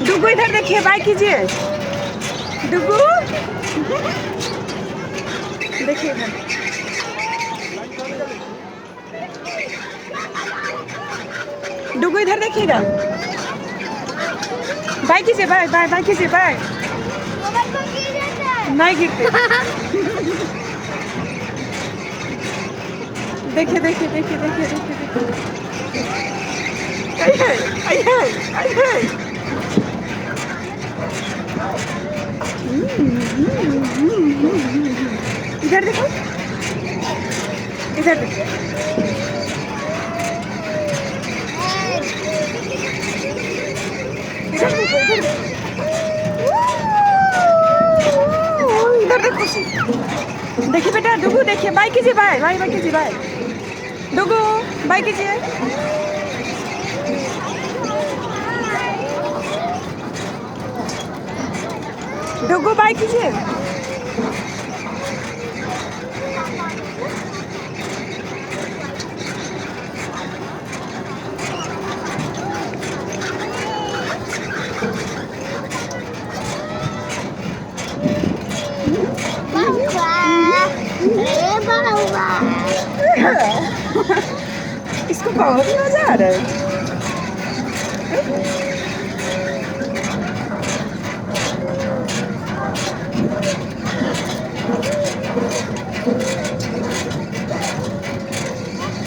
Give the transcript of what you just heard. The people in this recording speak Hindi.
डुगू इधर देखिए, बाय कीजिए। डुगू देखिए इधर। डुगू इधर देखिएगा। बाय कीजिए, बाय बाय बाय कीजिए, बाय। नहीं गिरते। देखिए देखिए देखिए देखिए देखिए देखिए। इधर देखो, इधर देखो। इधर देखो। देखिए बेटा, डुगू देखिए, बाय कीजिए, बाय बाय बाय कीजिए, बाय। डुगू बाय कीजिए। डुगू बाय कीजिए। इसको बहुत मजा आ रहा है।